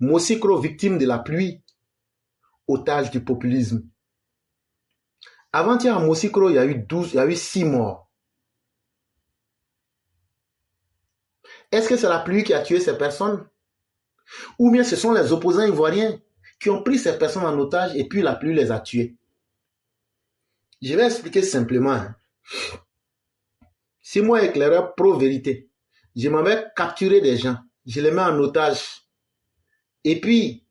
Mosikro, victime de la pluie, otage du populisme. Avant-hier à Mosikro, il y a eu 6 morts. Est-ce que c'est la pluie qui a tué ces personnes? Ou bien ce sont les opposants ivoiriens qui ont pris ces personnes en otage et puis la pluie les a tués? Je vais expliquer simplement. Si moi, éclaireur pro-vérité, je m'en vais capturer des gens, je les mets en otage, et puis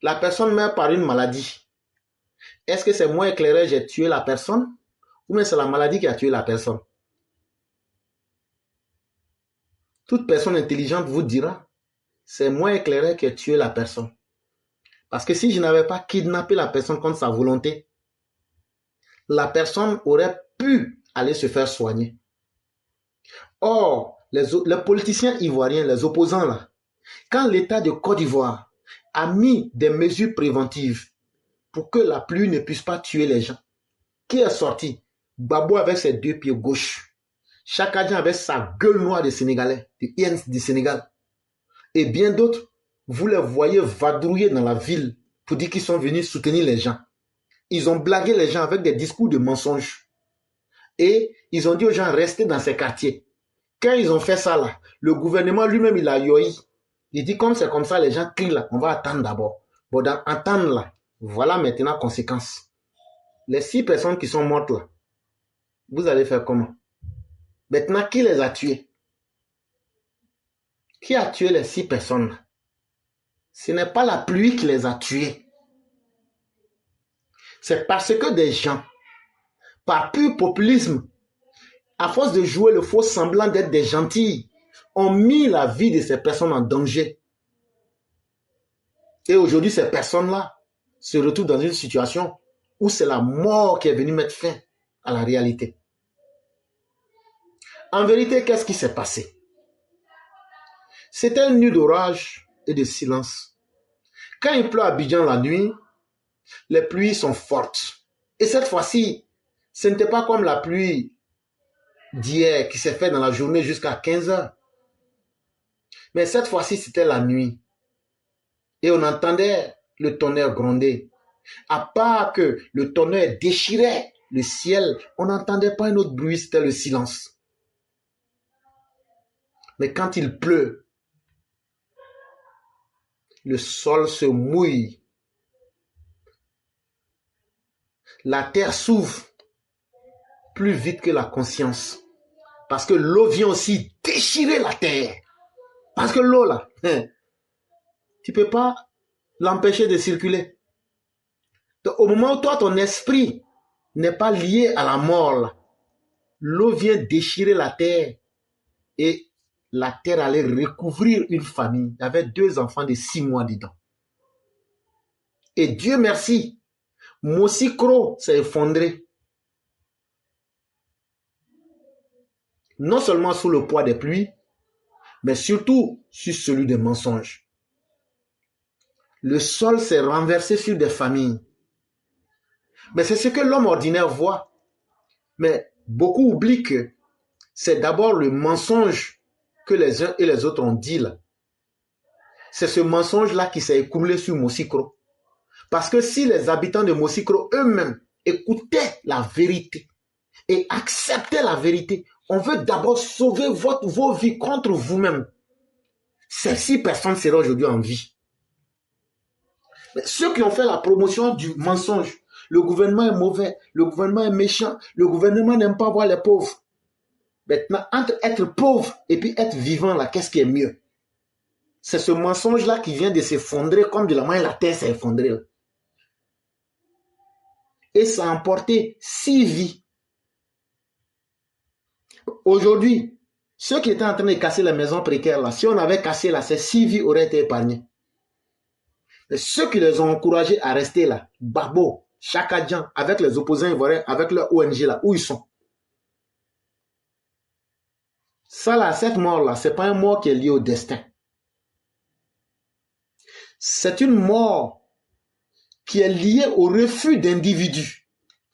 la personne meurt par une maladie, est-ce que c'est moi, éclaireur, j'ai tué la personne, ou bien c'est la maladie qui a tué la personne? Toute personne intelligente vous dira, c'est moi, éclaireur, qui ai tué la personne. Parce que si je n'avais pas kidnappé la personne contre sa volonté, la personne aurait pu aller se faire soigner. Or, les politiciens ivoiriens, les opposants là, quand l'État de Côte d'Ivoire a mis des mesures préventives pour que la pluie ne puisse pas tuer les gens, qui est sorti? Babo avec ses 2 pieds gauche, Chakadjan avec sa gueule noire de Sénégalais, de INS du Sénégal, et bien d'autres, vous les voyez vadrouiller dans la ville pour dire qu'ils sont venus soutenir les gens. Ils ont blagué les gens avec des discours de mensonges. Et ils ont dit aux gens, restez dans ces quartiers. Quand ils ont fait ça là, le gouvernement lui-même, il a yoï. Il dit, comme c'est comme ça, les gens crient là, on va attendre d'abord. Bon, dans attendre là, voilà maintenant conséquence. Les 6 personnes qui sont mortes là, vous allez faire comment? Maintenant, qui les a tués? Qui a tué les 6 personnes là? Ce n'est pas la pluie qui les a tués. C'est parce que des gens, par pur populisme, à force de jouer le faux semblant d'être des gentils, ont mis la vie de ces personnes en danger. Et aujourd'hui, ces personnes-là se retrouvent dans une situation où c'est la mort qui est venue mettre fin à la réalité. En vérité, qu'est-ce qui s'est passé? C'était une nuit d'orage et de silence. Quand il pleut à Abidjan la nuit, les pluies sont fortes. Et cette fois-ci, ce n'était pas comme la pluie d'hier qui s'est faite dans la journée jusqu'à 15 heures. Mais cette fois-ci, c'était la nuit. Et on entendait le tonnerre gronder. À part que le tonnerre déchirait le ciel, on n'entendait pas un autre bruit, c'était le silence. Mais quand il pleut, le sol se mouille. La terre s'ouvre plus vite que la conscience. Parce que l'eau vient aussi déchirer la terre. Parce que l'eau là, tu ne peux pas l'empêcher de circuler. Donc, au moment où toi, ton esprit n'est pas lié à la mort, l'eau vient déchirer la terre et la terre allait recouvrir une famille. Il y avait 2 enfants de 6 mois dedans. Et Dieu merci, Mosikro s'est effondré. Non seulement sous le poids des pluies, mais surtout sur celui des mensonges. Le sol s'est renversé sur des familles. Mais c'est ce que l'homme ordinaire voit. Mais beaucoup oublient que c'est d'abord le mensonge que les uns et les autres ont dit là. C'est ce mensonge-là qui s'est écoulé sur Mosikro. Parce que si les habitants de Mosikro eux-mêmes écoutaient la vérité et acceptaient la vérité, on veut d'abord sauver vos vies contre vous-même. Ces 6 personnes seraient aujourd'hui en vie. Mais ceux qui ont fait la promotion du mensonge, le gouvernement est mauvais, le gouvernement est méchant, le gouvernement n'aime pas voir les pauvres. Maintenant, entre être pauvre et puis être vivant, là, qu'est-ce qui est mieux? C'est ce mensonge-là qui vient de s'effondrer comme de la main, la terre s'est effondrée. Et ça a emporté 6 vies. Aujourd'hui, ceux qui étaient en train de casser les maisons précaires, là, si on avait cassé là, ces 6 vies auraient été épargnées. Mais ceux qui les ont encouragés à rester là, Babo, Chakadjan, avec les opposants ivoiriens, avec leur ONG là, où ils sont? Ça là, cette mort-là, ce n'est pas une mort qui est liée au destin. C'est une mort qui est liée au refus d'individus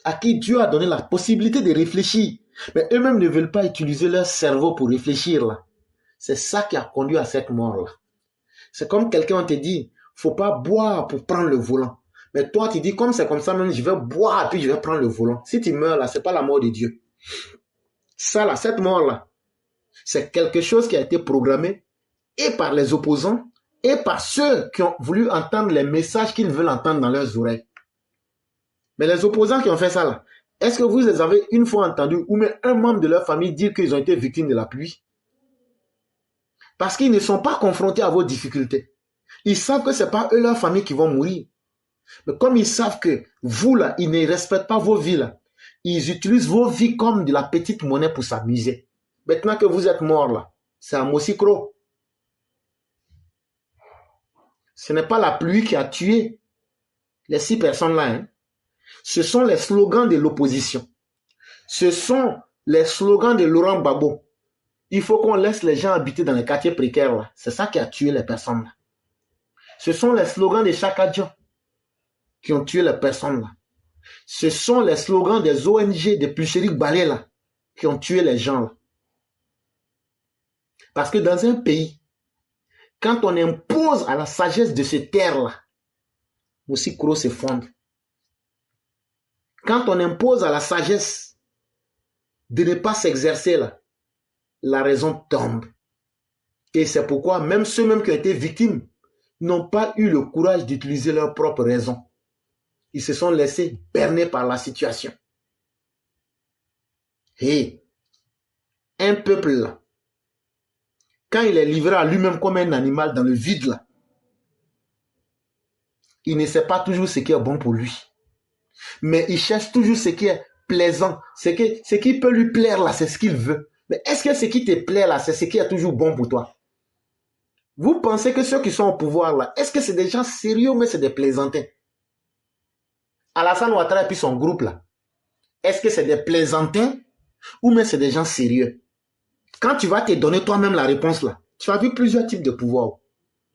à qui Dieu a donné la possibilité de réfléchir. Mais eux-mêmes ne veulent pas utiliser leur cerveau pour réfléchir là. C'est ça qui a conduit à cette mort-là. C'est comme quelqu'un te dit, faut pas boire pour prendre le volant. Mais toi, tu dis, comme c'est comme ça, même, je vais boire, puis je vais prendre le volant. Si tu meurs là, c'est pas la mort de Dieu. Ça là, cette mort-là, c'est quelque chose qui a été programmé et par les opposants et par ceux qui ont voulu entendre les messages qu'ils veulent entendre dans leurs oreilles. Mais les opposants qui ont fait ça là, est-ce que vous les avez une fois entendus ou même un membre de leur famille dire qu'ils ont été victimes de la pluie? Parce qu'ils ne sont pas confrontés à vos difficultés. Ils savent que ce n'est pas eux, leur famille, qui vont mourir. Mais comme ils savent que vous, là, ils ne respectent pas vos vies, là, ils utilisent vos vies comme de la petite monnaie pour s'amuser. Maintenant que vous êtes morts, là, c'est un mossicro. Ce n'est pas la pluie qui a tué les 6 personnes-là. Hein. Ce sont les slogans de l'opposition. Ce sont les slogans de Laurent Gbagbo. Il faut qu'on laisse les gens habiter dans les quartiers précaires, là. C'est ça qui a tué les personnes, là. Ce sont les slogans de Chaka Diop qui ont tué les personnes, là. Ce sont les slogans des ONG, des Pulchéric Balé, là, qui ont tué les gens, là. Parce que dans un pays, quand on impose à la sagesse de ces terres-là, aussi gros s'effondre. Quand on impose à la sagesse de ne pas s'exercer, là, la raison tombe. Et c'est pourquoi même ceux-mêmes qui ont été victimes n'ont pas eu le courage d'utiliser leur propre raison. Ils se sont laissés berner par la situation. Et un peuple là, quand il est livré à lui-même comme un animal dans le vide là, il ne sait pas toujours ce qui est bon pour lui. Mais il cherche toujours ce qui est plaisant, ce qui peut lui plaire là, c'est ce qu'il veut. Mais est-ce que ce qui te plaît là, c'est ce qui est toujours bon pour toi? Vous pensez que ceux qui sont au pouvoir là, est-ce que c'est des gens sérieux mais c'est des plaisantins? Alassane Ouattara et puis son groupe là, est-ce que c'est des plaisantins ou mais c'est des gens sérieux? Quand tu vas te donner toi-même la réponse là, tu as vu plusieurs types de pouvoir.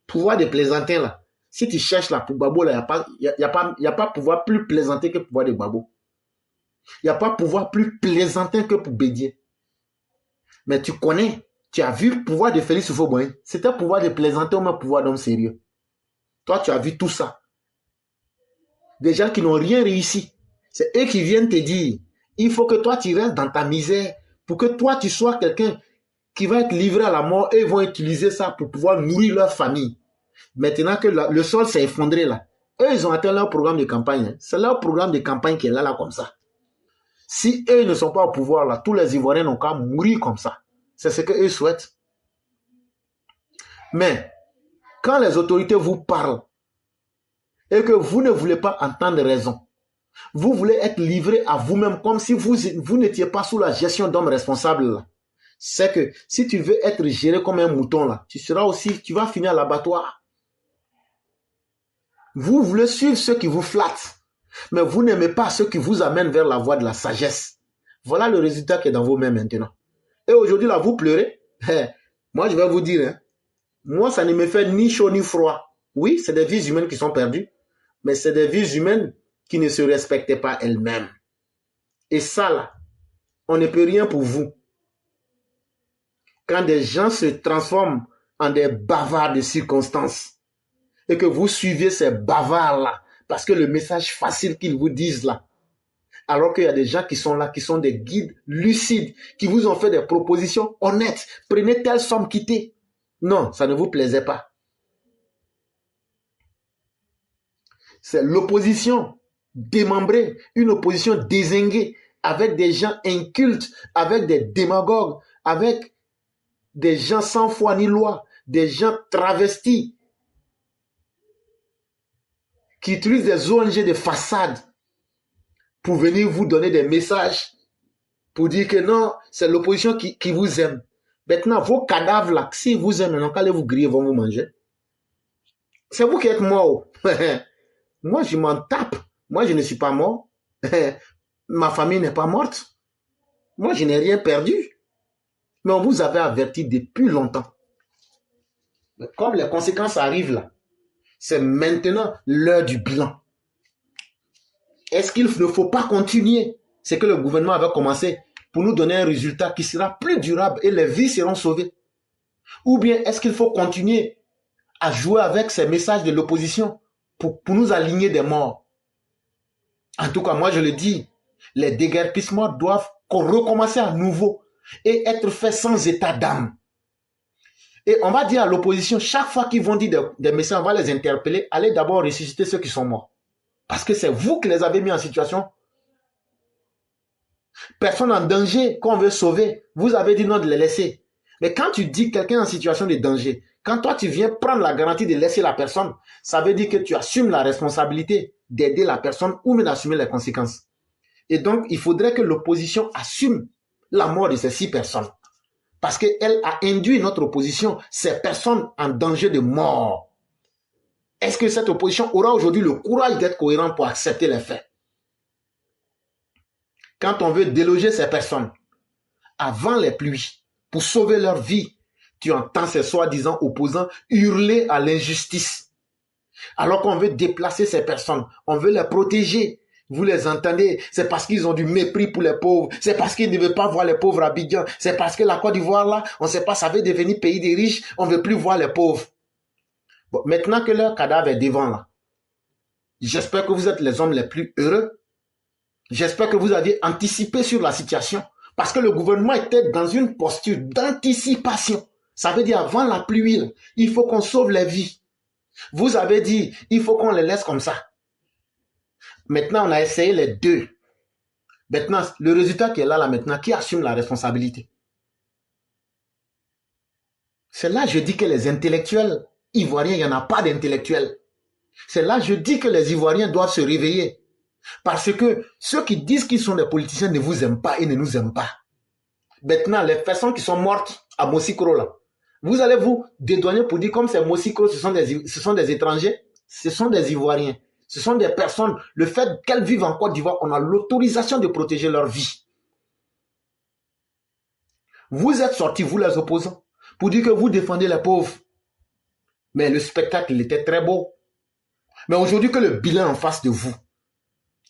Pouvoir des plaisantins là, si tu cherches là pour Gbagbo là, il n'y a pas pouvoir plus plaisantin que pouvoir de Gbagbo. Il n'y a pas pouvoir plus plaisantin que pour Bédier. Mais tu connais, tu as vu le pouvoir de Félix Houphouët-Boigny. C'était pouvoir de plaisantin ou même pouvoir d'homme sérieux. Toi, tu as vu tout ça. Des gens qui n'ont rien réussi. C'est eux qui viennent te dire, il faut que toi, tu restes dans ta misère pour que toi, tu sois quelqu'un qui va être livré à la mort et ils vont utiliser ça pour pouvoir nourrir leur famille. Maintenant que le sol s'est effondré là, eux, ils ont atteint leur programme de campagne. Hein. C'est leur programme de campagne qui est là comme ça. Si eux ne sont pas au pouvoir là, tous les Ivoiriens n'ont qu'à mourir comme ça. C'est ce qu'eux souhaitent. Mais, quand les autorités vous parlent et que vous ne voulez pas entendre raison, vous voulez être livré à vous-même comme si vous n'étiez pas sous la gestion d'hommes responsables là. C'est que si tu veux être géré comme un mouton là, tu vas finir à l'abattoir. Vous voulez suivre ceux qui vous flattent, mais vous n'aimez pas ceux qui vous amènent vers la voie de la sagesse. Voilà le résultat qui est dans vos mains maintenant. Et aujourd'hui là, vous pleurez. Moi, je vais vous dire, hein, moi, ça ne me fait ni chaud ni froid. Oui, c'est des vies humaines qui sont perdues, mais c'est des vies humaines qui ne se respectent pas elles-mêmes. Et ça là, on ne peut rien pour vous. Quand des gens se transforment en des bavards de circonstances et que vous suivez ces bavards-là parce que le message facile qu'ils vous disent là, alors qu'il y a des gens qui sont là, qui sont des guides lucides, qui vous ont fait des propositions honnêtes. Prenez telle somme, quittez. Non, ça ne vous plaisait pas. C'est l'opposition démembrée, une opposition dézinguée, avec des gens incultes, avec des démagogues, avec des gens sans foi ni loi, des gens travestis, qui utilisent des ONG de façade pour venir vous donner des messages, pour dire que non, c'est l'opposition qui vous aime. Maintenant, vos cadavres là, s'ils vous aiment, non, qu'allez vous griller, ils vont vous manger. C'est vous qui êtes mort. Moi, je m'en tape. Moi, je ne suis pas mort. Ma famille n'est pas morte. Moi, je n'ai rien perdu. Mais on vous avait averti depuis longtemps. Mais comme les conséquences arrivent là, c'est maintenant l'heure du bilan. Est-ce qu'il ne faut pas continuer ce que le gouvernement avait commencé pour nous donner un résultat qui sera plus durable et les vies seront sauvées? Ou bien est-ce qu'il faut continuer à jouer avec ces messages de l'opposition pour nous aligner des morts. En tout cas, moi je le dis, les déguerpissements doivent recommencer à nouveau et être faits sans état d'âme. Et on va dire à l'opposition, chaque fois qu'ils vont dire des messages, on va les interpeller, allez d'abord ressusciter ceux qui sont morts. Parce que c'est vous qui les avez mis en situation. Personne en danger qu'on veut sauver, vous avez dit non de les laisser. Mais quand tu dis quelqu'un en situation de danger, quand toi tu viens prendre la garantie de laisser la personne, ça veut dire que tu assumes la responsabilité d'aider la personne ou même d'assumer les conséquences. Et donc, il faudrait que l'opposition assume la mort de ces 6 personnes. Parce qu'elle a induit notre opposition, ces personnes en danger de mort. Est-ce que cette opposition aura aujourd'hui le courage d'être cohérent pour accepter les faits? Quand on veut déloger ces personnes avant les pluies pour sauver leur vie, tu entends ces soi-disant opposants hurler à l'injustice. Alors qu'on veut déplacer ces personnes, on veut les protéger. Vous les entendez, c'est parce qu'ils ont du mépris pour les pauvres, c'est parce qu'ils ne veulent pas voir les pauvres à Abidjan, c'est parce que la Côte d'Ivoire là, on ne sait pas, ça veut devenir pays des riches, on ne veut plus voir les pauvres. Bon, maintenant que leur cadavre est devant là, j'espère que vous êtes les hommes les plus heureux. J'espère que vous aviez anticipé sur la situation, parce que le gouvernement était dans une posture d'anticipation. Ça veut dire avant la pluie, il faut qu'on sauve les vies. Vous avez dit, il faut qu'on les laisse comme ça. Maintenant, on a essayé les deux. Maintenant, le résultat qui est là maintenant, qui assume la responsabilité? C'est là que je dis que les intellectuels ivoiriens, il n'y en a pas d'intellectuels. C'est là que je dis que les Ivoiriens doivent se réveiller. Parce que ceux qui disent qu'ils sont des politiciens ne vous aiment pas et ne nous aiment pas. Maintenant, les personnes qui sont mortes à Mossikro, là, vous allez vous dédouaner pour dire comme c'est Mossikro, ce sont des étrangers, ce sont des Ivoiriens. Ce sont des personnes, le fait qu'elles vivent en Côte d'Ivoire, on a l'autorisation de protéger leur vie. Vous êtes sortis, vous les opposants, pour dire que vous défendez les pauvres. Mais le spectacle, il était très beau. Mais aujourd'hui que le bilan est en face de vous,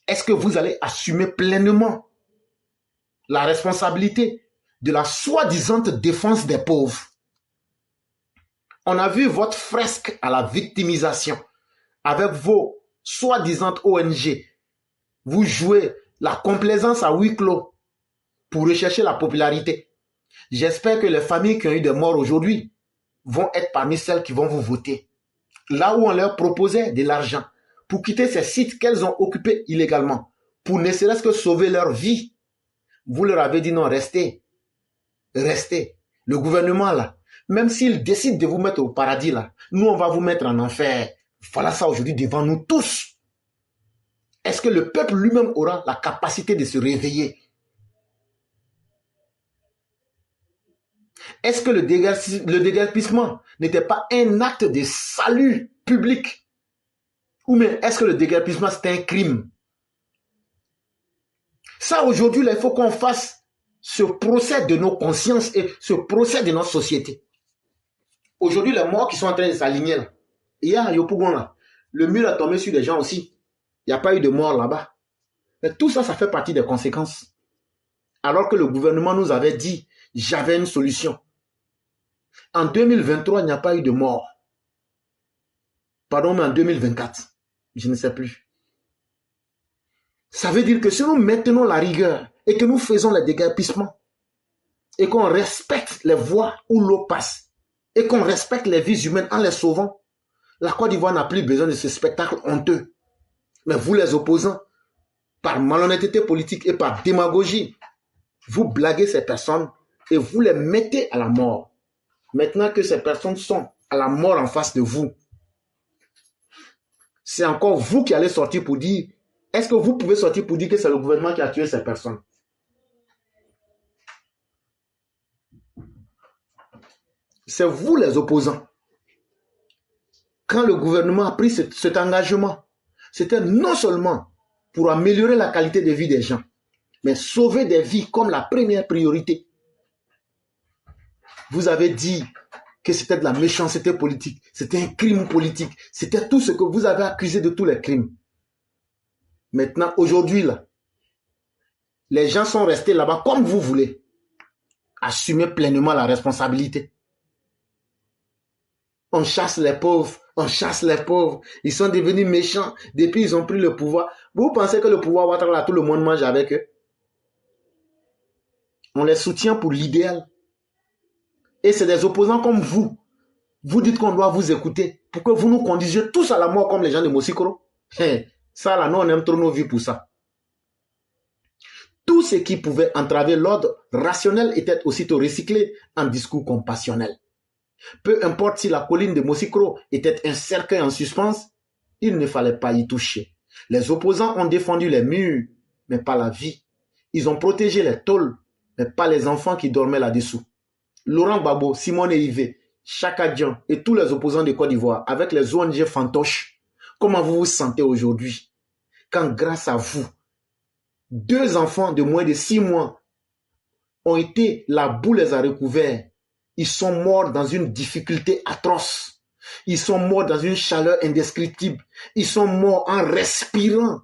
est-ce que vous allez assumer pleinement la responsabilité de la soi-disant défense des pauvres? On a vu votre fresque à la victimisation avec vos soi-disant ONG. Vous jouez la complaisance à huis clos pour rechercher la popularité. J'espère que les familles qui ont eu des morts aujourd'hui vont être parmi celles qui vont vous voter. Là où on leur proposait de l'argent pour quitter ces sites qu'elles ont occupés illégalement, pour ne serait-ce que sauver leur vie, vous leur avez dit non, restez. Restez. Le gouvernement là, même s'il décide de vous mettre au paradis là, nous on va vous mettre en enfer. Voilà ça aujourd'hui devant nous tous. Est-ce que le peuple lui-même aura la capacité de se réveiller? Est-ce que le déguerpissement n'était pas un acte de salut public? Ou bien est-ce que le déguerpissement c'était un crime? Ça aujourd'hui, il faut qu'on fasse ce procès de nos consciences et ce procès de notre société. Aujourd'hui, les morts qui sont en train de s'aligner là, il y a Yopougon là, le mur a tombé sur des gens aussi. Il n'y a pas eu de mort là-bas. Mais tout ça, ça fait partie des conséquences. Alors que le gouvernement nous avait dit, j'avais une solution. En 2023, il n'y a pas eu de mort. Pardon, mais en 2024, je ne sais plus. Ça veut dire que si nous maintenons la rigueur et que nous faisons les déguerpissements et qu'on respecte les voies où l'eau passe et qu'on respecte les vies humaines en les sauvant, la Côte d'Ivoire n'a plus besoin de ce spectacle honteux. Mais vous les opposants, par malhonnêteté politique et par démagogie, vous blaguez ces personnes et vous les mettez à la mort. Maintenant que ces personnes sont à la mort en face de vous, c'est encore vous qui allez sortir pour dire, est-ce que vous pouvez sortir pour dire que c'est le gouvernement qui a tué ces personnes? C'est vous les opposants. Quand le gouvernement a pris cet engagement, c'était non seulement pour améliorer la qualité de vie des gens, mais sauver des vies comme la première priorité. Vous avez dit que c'était de la méchanceté politique, c'était un crime politique, c'était tout ce que vous avez accusé de tous les crimes. Maintenant, aujourd'hui, là, les gens sont restés là-bas comme vous voulez. Assumez pleinement la responsabilité. On chasse les pauvres, on chasse les pauvres. Ils sont devenus méchants depuis ils ont pris le pouvoir. Vous pensez que le pouvoir Ouattara, tout le monde mange avec eux? On les soutient pour l'idéal. Et c'est des opposants comme vous. Vous dites qu'on doit vous écouter pour que vous nous conduisiez tous à la mort comme les gens de Mosikoro. Ça là, nous on aime trop nos vies pour ça. Tout ce qui pouvait entraver l'ordre rationnel était aussitôt recyclé en discours compassionnel. Peu importe si la colline de Mosikoro était un cercueil en suspens, il ne fallait pas y toucher. Les opposants ont défendu les murs, mais pas la vie. Ils ont protégé les tôles, mais pas les enfants qui dormaient là-dessous. Laurent Gbagbo, Simone Yvé, Chaka Dian et tous les opposants de Côte d'Ivoire avec les ONG fantoches, comment vous vous sentez aujourd'hui quand grâce à vous, 2 enfants de moins de 6 mois ont été, la boue les a recouverts. Ils sont morts dans une difficulté atroce. Ils sont morts dans une chaleur indescriptible. Ils sont morts en respirant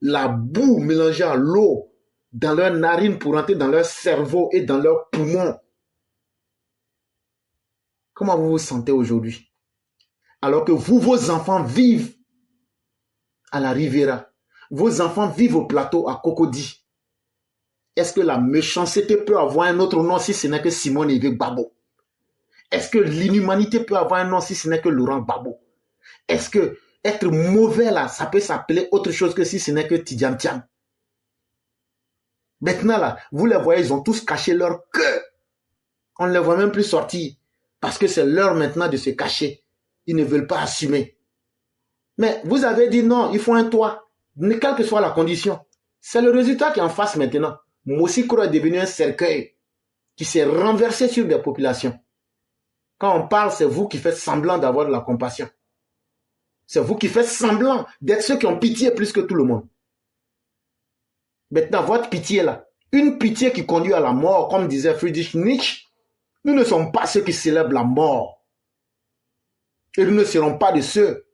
la boue mélangée à l'eau dans leurs narines pour entrer dans leur cerveau et dans leurs poumons. Comment vous vous sentez aujourd'hui? Alors que vous, vos enfants vivent à la Riviera. Vos enfants vivent au plateau à Cocody. Est-ce que la méchanceté peut avoir un autre nom si ce n'est que Simone Yvé Gbagbo? Est-ce que l'inhumanité peut avoir un nom si ce n'est que Laurent Gbagbo? Est-ce que être mauvais là, ça peut s'appeler autre chose que si ce n'est que Tidjane Thiam? Maintenant là, vous les voyez, ils ont tous caché leur cœur. On ne les voit même plus sortir. Parce que c'est l'heure maintenant de se cacher. Ils ne veulent pas assumer. Mais vous avez dit non, il faut un toit. Quelle que soit la condition. C'est le résultat qui est en face maintenant. Mosikoro est devenu un cercueil qui s'est renversé sur des populations. Quand on parle, c'est vous qui faites semblant d'avoir de la compassion. C'est vous qui faites semblant d'être ceux qui ont pitié plus que tout le monde. Maintenant, votre pitié là, une pitié qui conduit à la mort, comme disait Friedrich Nietzsche, nous ne sommes pas ceux qui célèbrent la mort. Et nous ne serons pas de ceux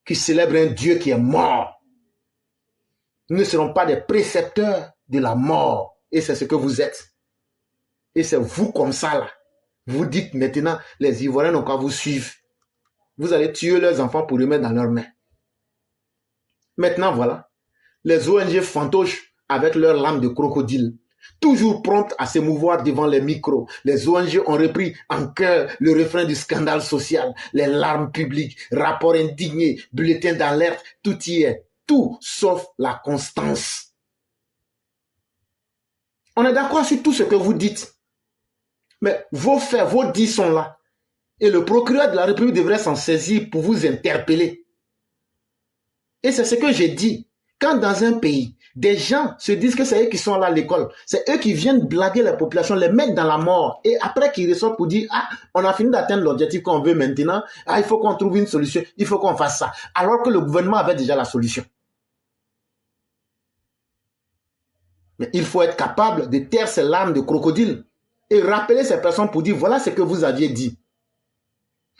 qui célèbrent un Dieu qui est mort. Nous ne serons pas des précepteurs de la mort. Et c'est ce que vous êtes. Et c'est vous comme ça là. Vous dites maintenant, les Ivoiriens n'ont qu'à vous suivre. Vous allez tuer leurs enfants pour les mettre dans leurs mains. Maintenant voilà, les ONG fantoches avec leurs lames de crocodile, toujours promptes à s'émouvoir devant les micros. Les ONG ont repris en chœur le refrain du scandale social, les larmes publiques, rapports indignés, bulletins d'alerte, tout y est. Tout sauf la constance. On est d'accord sur tout ce que vous dites. Mais vos faits, vos dits sont là. Et le procureur de la République devrait s'en saisir pour vous interpeller. Et c'est ce que j'ai dit. Quand dans un pays, des gens se disent que c'est eux qui sont là à l'école, c'est eux qui viennent blaguer la population, les mettre dans la mort, et après qu'ils ressortent pour dire, ah, on a fini d'atteindre l'objectif qu'on veut maintenant, ah, il faut qu'on trouve une solution, il faut qu'on fasse ça, alors que le gouvernement avait déjà la solution. Mais il faut être capable de taire ces larmes de crocodile et rappeler ces personnes pour dire, voilà ce que vous aviez dit.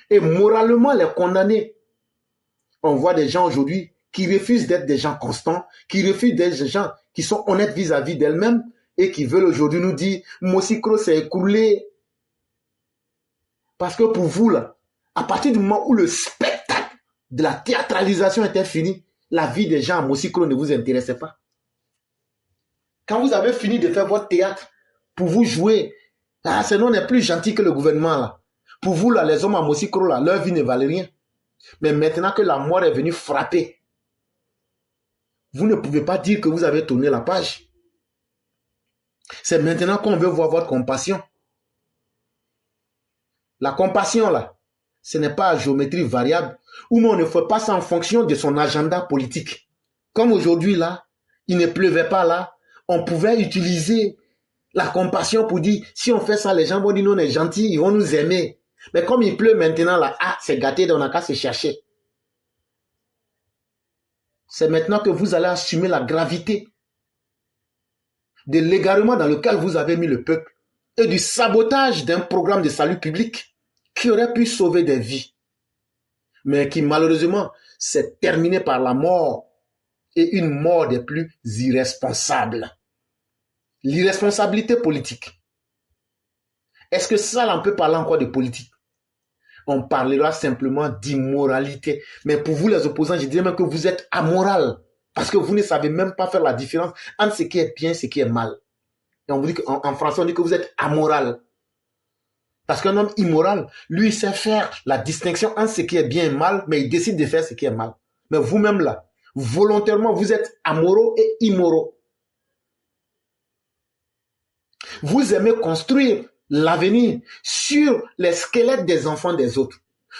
Et moralement les condamner. On voit des gens aujourd'hui qui refusent d'être des gens constants, qui refusent d'être des gens qui sont honnêtes vis-à-vis d'elles-mêmes et qui veulent aujourd'hui nous dire Mosikoro s'est écroulé. Parce que pour vous, là, à partir du moment où le spectacle de la théâtralisation était fini, la vie des gens à Mosikoro ne vous intéressait pas. Quand vous avez fini de faire votre théâtre pour vous jouer, ah, ce nom n'est plus gentil que le gouvernement là. Pour vous, là, les hommes à Mosikoro, là, leur vie ne valait rien. Mais maintenant que la mort est venue frapper, vous ne pouvez pas dire que vous avez tourné la page. C'est maintenant qu'on veut voir votre compassion. La compassion, là, ce n'est pas à géométrie variable, où on ne fait pas ça en fonction de son agenda politique. Comme aujourd'hui, là, il ne pleuvait pas là, on pouvait utiliser la compassion pour dire, si on fait ça, les gens vont dire, nous, on est gentils, ils vont nous aimer. Mais comme il pleut maintenant, là, ah, c'est gâté, donc on n'a qu'à se chercher. C'est maintenant que vous allez assumer la gravité de l'égarement dans lequel vous avez mis le peuple et du sabotage d'un programme de salut public qui aurait pu sauver des vies, mais qui malheureusement s'est terminé par la mort et une mort des plus irresponsables. L'irresponsabilité politique. Est-ce que ça, là, on peut parler encore de politique? on parlera simplement d'immoralité. Mais pour vous les opposants, je dirais même que vous êtes amoral. Parce que vous ne savez même pas faire la différence entre ce qui est bien et ce qui est mal. Et on vous dit en français, on dit que vous êtes amoral. Parce qu'un homme immoral, lui, il sait faire la distinction entre ce qui est bien et mal, mais il décide de faire ce qui est mal. Mais vous-même là, volontairement, vous êtes amoraux et immoraux. Vous aimez construire l'avenir sur les squelettes des enfants des autres.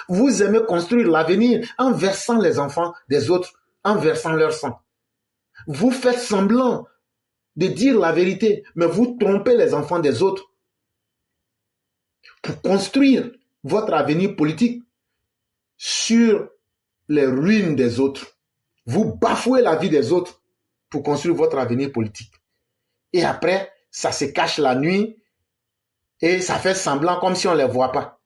Vous aimez construire l'avenir en versant les enfants des autres, en versant leur sang. Vous faites semblant de dire la vérité, mais vous trompez les enfants des autres pour construire votre avenir politique sur les ruines des autres. Vous bafouez la vie des autres pour construire votre avenir politique. Et après, ça se cache la nuit et ça fait semblant comme si on ne les voit pas.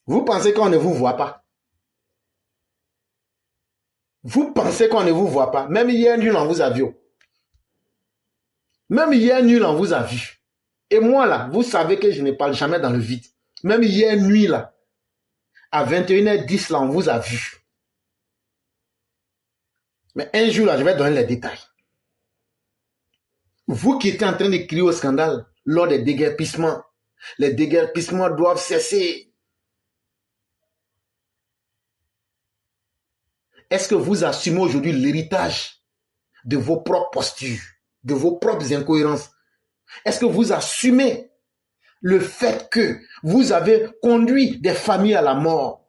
Vous pensez qu'on ne vous voit pas? Vous pensez qu'on ne vous voit pas? Même hier, nul en vous a vu. Même hier, nul en vous a vu. Et moi, là, vous savez que je ne parle jamais dans le vide. Même hier nuit, là, à 21h10, là, on vous a vu. Mais un jour, là, je vais donner les détails. Vous qui êtes en train de crier au scandale lors des déguerpissements, les déguerpissements doivent cesser. Est-ce que vous assumez aujourd'hui l'héritage de vos propres postures, de vos propres incohérences? Est-ce que vous assumez le fait que vous avez conduit des familles à la mort?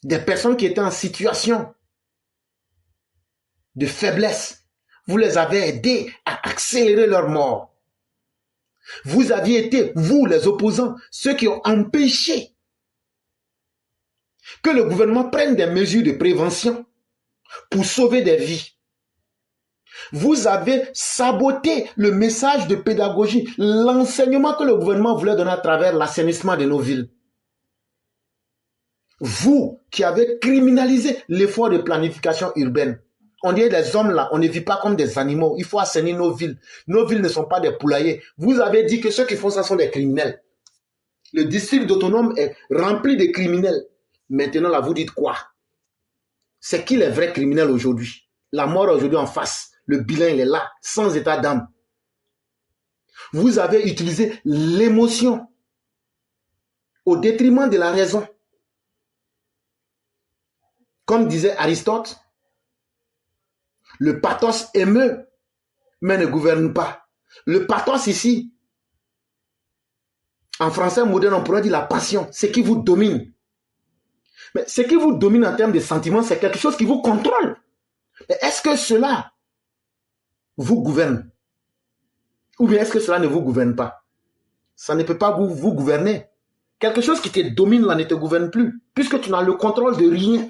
Des personnes qui étaient en situation de faiblesse, vous les avez aidés à accélérer leur mort. Vous aviez été, vous les opposants, ceux qui ont empêché que le gouvernement prenne des mesures de prévention pour sauver des vies. Vous avez saboté le message de pédagogie, l'enseignement que le gouvernement voulait donner à travers l'assainissement de nos villes. Vous qui avez criminalisé l'effort de planification urbaine. On dit les hommes là, on ne vit pas comme des animaux. Il faut assainir nos villes. Nos villes ne sont pas des poulaillers. Vous avez dit que ceux qui font ça sont des criminels. Le district d'autonome est rempli de criminels. Maintenant là, vous dites quoi? C'est qui les vrais criminels aujourd'hui? La mort aujourd'hui en face. Le bilan, il est là, sans état d'âme. Vous avez utilisé l'émotion au détriment de la raison. Comme disait Aristote, le pathos émeut, mais ne gouverne pas. Le pathos ici, en français moderne, on pourrait dire la passion, ce qui vous domine. Mais ce qui vous domine en termes de sentiments, c'est quelque chose qui vous contrôle. Mais est-ce que cela vous gouverne? Ou bien est-ce que cela ne vous gouverne pas? Ça ne peut pas vous gouverner. Quelque chose qui te domine là ne te gouverne plus, puisque tu n'as le contrôle de rien.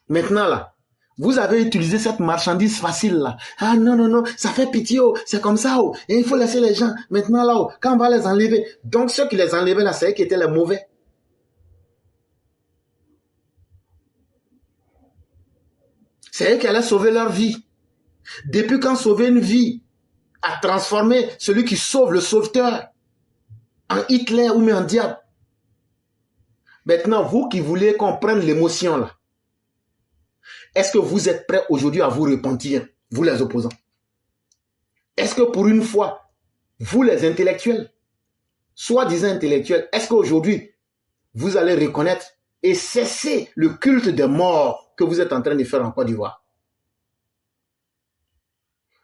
Maintenant là, vous avez utilisé cette marchandise facile là. Ah non, non, non, ça fait pitié, oh, c'est comme ça, oh, et il faut laisser les gens. Maintenant là, oh, quand on va les enlever. Donc ceux qui les enlevaient là, c'est eux qui étaient les mauvais. C'est eux qui allaient sauver leur vie. Depuis quand sauver une vie a transformé celui qui sauve le sauveteur en Hitler ou même en diable. Maintenant, vous qui voulez qu'on prenne l'émotion là, est-ce que vous êtes prêts aujourd'hui à vous repentir, vous les opposants? Est-ce que pour une fois, vous les intellectuels, soi-disant intellectuels, est-ce qu'aujourd'hui, vous allez reconnaître et cesser le culte des morts que vous êtes en train de faire en Côte d'Ivoire?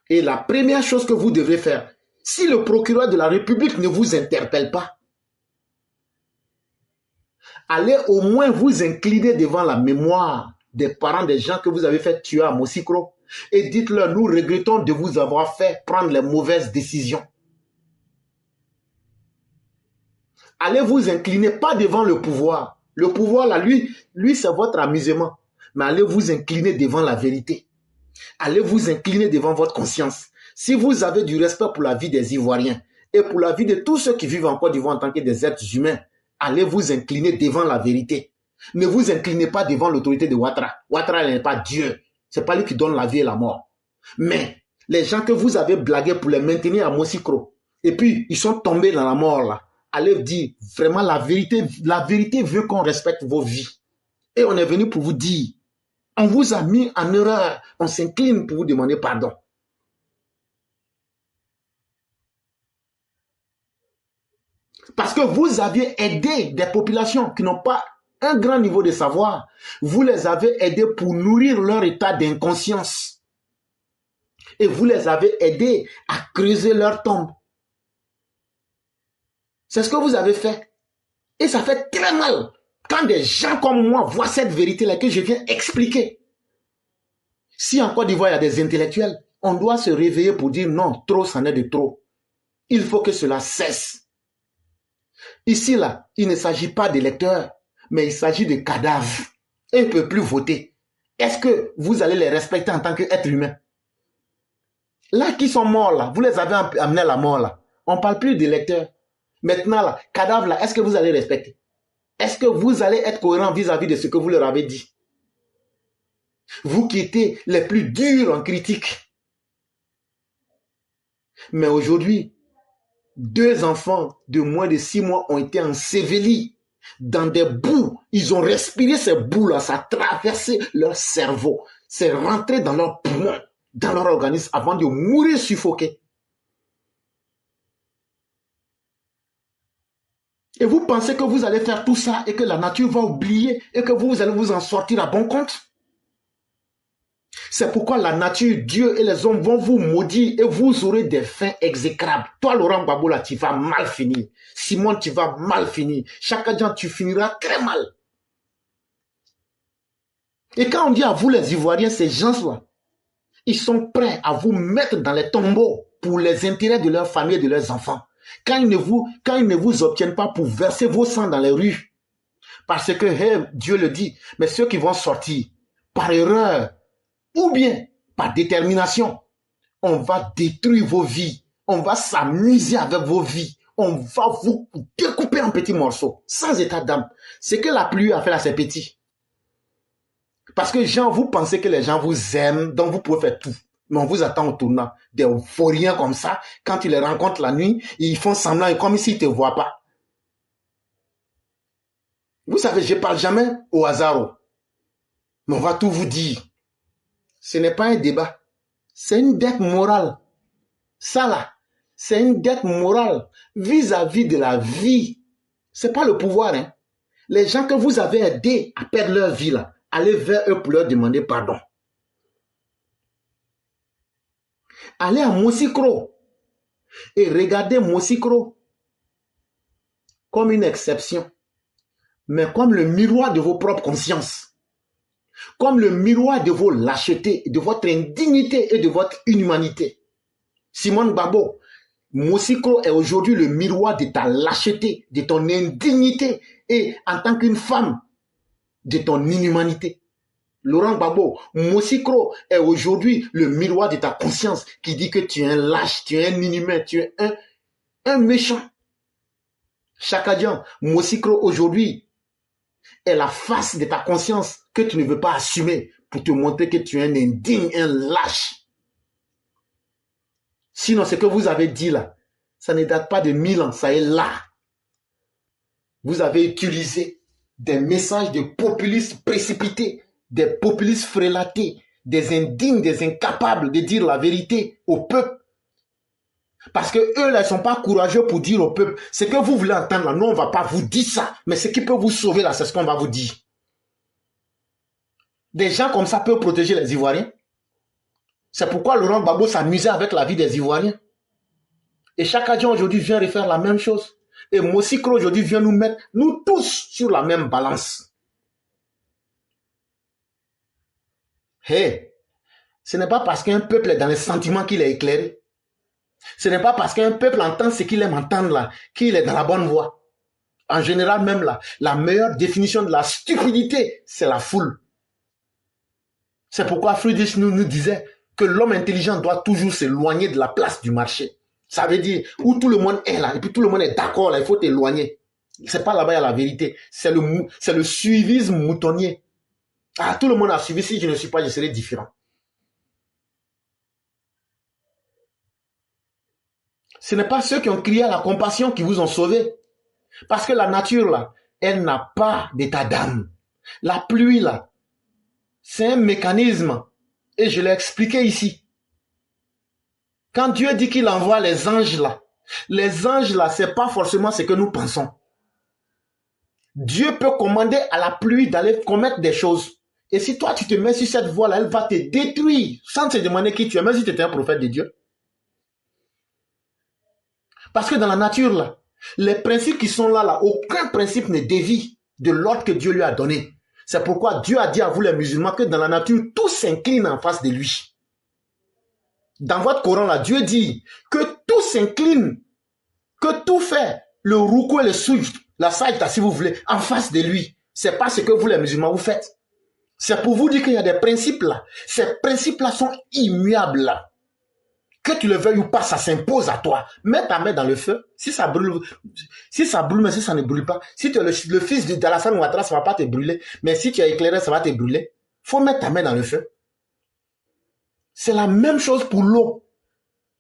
Et la première chose que vous devrez faire, si le procureur de la République ne vous interpelle pas, allez au moins vous incliner devant la mémoire des parents des gens que vous avez fait tuer à Moussikro et dites-leur, nous regrettons de vous avoir fait prendre les mauvaises décisions. Allez vous incliner, pas devant le pouvoir. Le pouvoir, là, lui c'est votre amusement. Mais allez vous incliner devant la vérité. Allez vous incliner devant votre conscience. Si vous avez du respect pour la vie des Ivoiriens et pour la vie de tous ceux qui vivent en Côte d'Ivoire en tant que des êtres humains, allez vous incliner devant la vérité. Ne vous inclinez pas devant l'autorité de Ouattara. Ouattara n'est pas Dieu. Ce n'est pas lui qui donne la vie et la mort. Mais les gens que vous avez blagués pour les maintenir à Moussikro Et puis, ils sont tombés dans la mort, là. Allez dire, vraiment, la vérité veut qu'on respecte vos vies. Et on est venu pour vous dire, on vous a mis en erreur, on s'incline pour vous demander pardon. Parce que vous aviez aidé des populations qui n'ont pas un grand niveau de savoir. Vous les avez aidés pour nourrir leur état d'inconscience. Et vous les avez aidés à creuser leur tombe. C'est ce que vous avez fait. Et ça fait très mal quand des gens comme moi voient cette vérité-là que je viens expliquer. Si en Côte d'Ivoire, il y a des intellectuels, on doit se réveiller pour dire non, trop, c'en est de trop. Il faut que cela cesse. Ici, là, il ne s'agit pas d'électeurs, mais il s'agit de cadavres. Et ils ne peuvent plus voter. Est-ce que vous allez les respecter en tant qu'êtres humains? Là, qui sont morts, là, vous les avez amenés à la mort, là. On ne parle plus d'électeurs. Maintenant, là, cadavres, là, est-ce que vous allez respecter? Est-ce que vous allez être cohérent vis-à-vis de ce que vous leur avez dit? Vous qui étiez les plus durs en critique. Mais aujourd'hui, 2 enfants de moins de 6 mois ont été ensevelis dans des boues. Ils ont respiré ces boues-là, ça a traversé leur cerveau. C'est rentré dans leurs poumons, dans leur organisme avant de mourir suffoqués. Et vous pensez que vous allez faire tout ça et que la nature va oublier et que vous allez vous en sortir à bon compte? C'est pourquoi la nature, Dieu et les hommes vont vous maudire et vous aurez des fins exécrables. Toi, Laurent Gbagbo, là, tu vas mal finir. Simon, tu vas mal finir. Chaque jour, tu finiras très mal. Et quand on dit à vous, les Ivoiriens, ces gens-là, ils sont prêts à vous mettre dans les tombeaux pour les intérêts de leur famille et de leurs enfants. Quand ils ne vous obtiennent pas pour verser vos sangs dans les rues. Parce que Dieu le dit, mais ceux qui vont sortir par erreur, ou bien par détermination, on va détruire vos vies. On va s'amuser avec vos vies. On va vous découper en petits morceaux, sans état d'âme. Ce que la pluie a fait là, c'est petit. Parce que vous pensez que les gens vous aiment, donc vous pouvez faire tout. Mais on vous attend au tournant. Des vauriens comme ça, quand tu les rencontres la nuit, ils font semblant comme s'ils ne te voient pas. Vous savez, je ne parle jamais au hasard. Mais on va tout vous dire. Ce n'est pas un débat. C'est une dette morale. Ça là, c'est une dette morale vis-à-vis de la vie. Ce n'est pas le pouvoir. Hein. Les gens que vous avez aidés à perdre leur vie là, allez vers eux pour leur demander pardon. Allez à Moussikro et regardez Moussikro comme une exception, mais comme le miroir de vos propres consciences. Comme le miroir de vos lâchetés, de votre indignité et de votre inhumanité. Simone Gbagbo, Moussikro est aujourd'hui le miroir de ta lâcheté, de ton indignité et en tant qu'une femme, de ton inhumanité. Laurent Gbagbo, Moussikro est aujourd'hui le miroir de ta conscience qui dit que tu es un lâche, tu es un inhumain, tu es un méchant. Chakadian, Moussikro aujourd'hui est la face de ta conscience que tu ne veux pas assumer pour te montrer que tu es un indigne, un lâche. Sinon, ce que vous avez dit là, ça ne date pas de 1000 ans, ça est là. Vous avez utilisé des messages de populistes précipités, des populistes frélatés, des indignes, des incapables de dire la vérité au peuple. Parce que eux là, ils ne sont pas courageux pour dire au peuple, ce que vous voulez entendre là, nous on ne va pas vous dire ça, mais ce qui peut vous sauver là, c'est ce qu'on va vous dire. Des gens comme ça peuvent protéger les Ivoiriens. C'est pourquoi Laurent Gbagbo s'amusait avec la vie des Ivoiriens. Et Chakadian aujourd'hui vient refaire la même chose. Et Moussikro aujourd'hui vient nous mettre, nous tous, sur la même balance. Ce n'est pas parce qu'un peuple est dans les sentiments qu'il est éclairé. Ce n'est pas parce qu'un peuple entend ce qu'il aime entendre là, qu'il est dans la bonne voie. En général même là, la meilleure définition de la stupidité, c'est la foule. C'est pourquoi Friedrich nous disait que l'homme intelligent doit toujours s'éloigner de la place du marché. Ça veut dire où tout le monde est là, et puis tout le monde est d'accord là, il faut t'éloigner. C'est pas là-bas il y a la vérité. C'est le suivisme moutonnier. Ah, tout le monde a suivi, si je ne suis pas, je serai différent. Ce n'est pas ceux qui ont crié à la compassion qui vous ont sauvé. Parce que la nature, là, elle n'a pas d'état d'âme. La pluie, là, c'est un mécanisme. Et je l'ai expliqué ici. Quand Dieu dit qu'il envoie les anges, là, c'est pas forcément ce que nous pensons. Dieu peut commander à la pluie d'aller commettre des choses. Et si toi, tu te mets sur cette voie-là, elle va te détruire sans te demander qui tu es, même si tu étais un prophète de Dieu. Parce que dans la nature, là, les principes qui sont là, aucun principe ne dévie de l'ordre que Dieu lui a donné. C'est pourquoi Dieu a dit à vous les musulmans que dans la nature, tout s'incline en face de lui. Dans votre Coran, là, Dieu dit que tout s'incline, que tout fait, le ruku et le sujud, la sajda si vous voulez, en face de lui. C'est pas ce que vous les musulmans vous faites. C'est pour vous dire qu'il y a des principes là. Ces principes là sont immuables là. Que tu le veuilles ou pas, ça s'impose à toi. Mets ta main dans le feu. Si ça brûle, mais si ça ne brûle pas. Si tu es le fils d'Alassane Ouattara, ça ne va pas te brûler. Mais si tu es éclairé, ça va te brûler. Il faut mettre ta main dans le feu. C'est la même chose pour l'eau.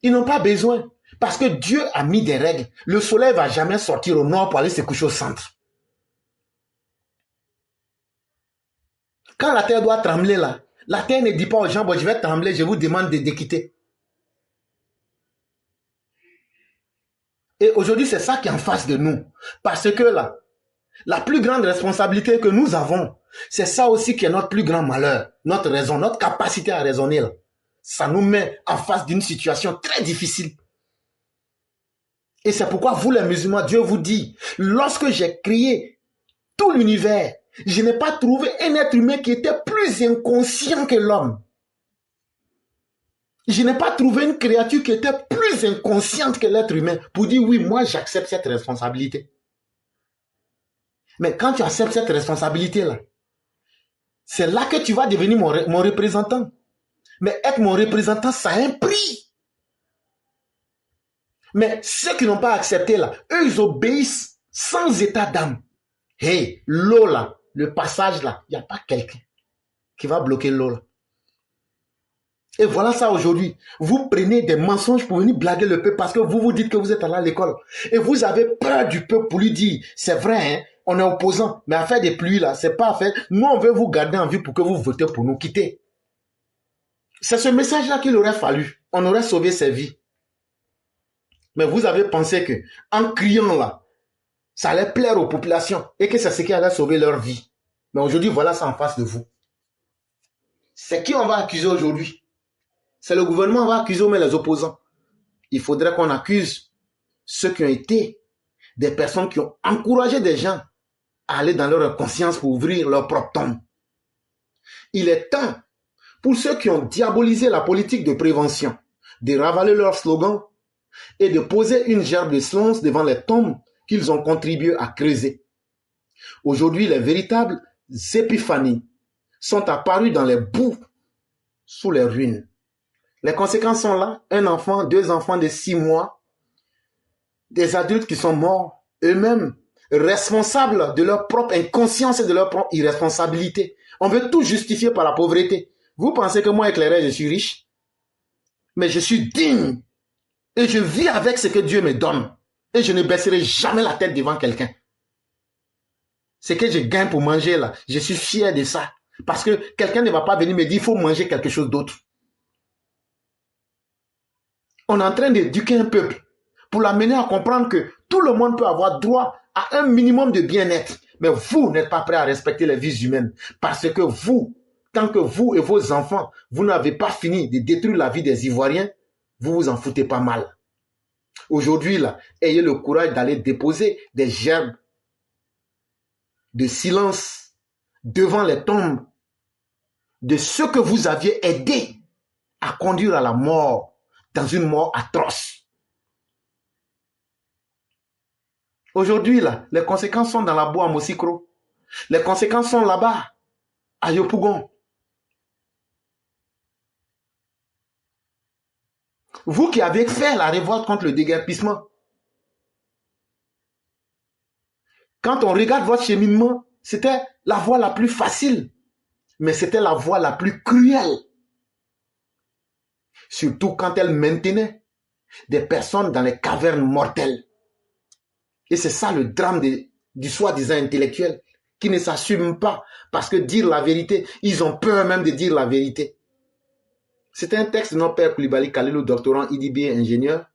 Ils n'ont pas besoin. Parce que Dieu a mis des règles. Le soleil ne va jamais sortir au nord pour aller se coucher au centre. Quand la terre doit trembler là, la terre ne dit pas aux gens, bon, je vais trembler, je vous demande de quitter. Et aujourd'hui, c'est ça qui est en face de nous. Parce que là, la plus grande responsabilité que nous avons, c'est ça aussi qui est notre plus grand malheur, notre raison, notre capacité à raisonner là. Ça nous met en face d'une situation très difficile. Et c'est pourquoi vous les musulmans, Dieu vous dit, lorsque j'ai créé tout l'univers, je n'ai pas trouvé un être humain qui était plus inconscient que l'homme. Je n'ai pas trouvé une créature qui était plus inconsciente que l'être humain pour dire oui, moi j'accepte cette responsabilité. Mais quand tu acceptes cette responsabilité-là, c'est là que tu vas devenir mon représentant. Mais être mon représentant, ça a un prix. Mais ceux qui n'ont pas accepté là, eux ils obéissent sans état d'âme. Hey, l'eau là, le passage là, il n'y a pas quelqu'un qui va bloquer l'eau là. Et voilà ça aujourd'hui. Vous prenez des mensonges pour venir blaguer le peuple parce que vous vous dites que vous êtes allé à l'école. Et vous avez peur du peuple pour lui dire, c'est vrai, hein, on est opposant, mais à faire des pluies là, c'est pas à faire. Nous, on veut vous garder en vie pour que vous votez pour nous quitter. C'est ce message-là qu'il aurait fallu. On aurait sauvé ses vies. Mais vous avez pensé que, en criant là, ça allait plaire aux populations et que c'est ce qui allait sauver leur vie. Mais aujourd'hui, voilà ça en face de vous. C'est qui on va accuser aujourd'hui? C'est le gouvernement qui va accuser mais les opposants. Il faudrait qu'on accuse ceux qui ont été des personnes qui ont encouragé des gens à aller dans leur conscience pour ouvrir leur propre tombe. Il est temps pour ceux qui ont diabolisé la politique de prévention de ravaler leurs slogans et de poser une gerbe de silence devant les tombes qu'ils ont contribué à creuser. Aujourd'hui, les véritables épiphanies sont apparues dans les boues sous les ruines. Les conséquences sont là. Un enfant, 2 enfants de 6 mois, des adultes qui sont morts, eux-mêmes responsables de leur propre inconscience et de leur propre irresponsabilité. On veut tout justifier par la pauvreté. Vous pensez que moi, éclairé, je suis riche? Mais je suis digne. Et je vis avec ce que Dieu me donne. Et je ne baisserai jamais la tête devant quelqu'un. Ce que je gagne pour manger là, je suis fier de ça. Parce que quelqu'un ne va pas venir me dire, il faut manger quelque chose d'autre. On est en train d'éduquer un peuple pour l'amener à comprendre que tout le monde peut avoir droit à un minimum de bien-être. Mais vous n'êtes pas prêt à respecter les vies humaines. Parce que vous, tant que vous et vos enfants, vous n'avez pas fini de détruire la vie des Ivoiriens, vous vous en foutez pas mal. Aujourd'hui, là, ayez le courage d'aller déposer des gerbes de silence devant les tombes de ceux que vous aviez aidés à conduire à la mort, dans une mort atroce. Aujourd'hui, là, les conséquences sont dans la boue à Mosikro. Les conséquences sont là-bas, à Yopougon. Vous qui avez fait la révolte contre le déguerpissement, quand on regarde votre cheminement, c'était la voie la plus facile, mais c'était la voie la plus cruelle. Surtout quand elle maintenait des personnes dans les cavernes mortelles. Et c'est ça le drame du soi-disant intellectuel, qui ne s'assument pas, parce que dire la vérité, ils ont peur même de dire la vérité. C'est un texte de notre père Koulibaly Khalilou, doctorant IDB ingénieur,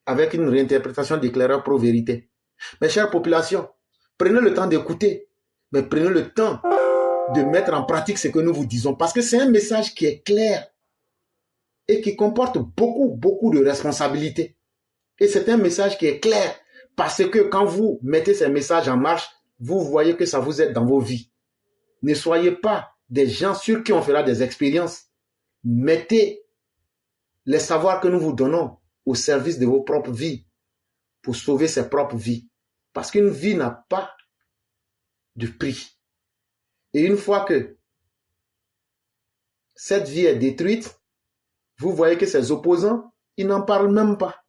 avec une réinterprétation d'éclaireur pro-vérité. Mes chères populations, prenez le temps d'écouter, mais prenez le temps de mettre en pratique ce que nous vous disons, parce que c'est un message qui est clair et qui comporte beaucoup de responsabilités. Et c'est un message qui est clair, parce que quand vous mettez ces messages en marche, vous voyez que ça vous aide dans vos vies. Ne soyez pas des gens sur qui on fera des expériences. Mettez les savoirs que nous vous donnons au service de vos propres vies pour sauver ses propres vies. Parce qu'une vie n'a pas de prix. Et une fois que cette vie est détruite, vous voyez que ses opposants, ils n'en parlent même pas.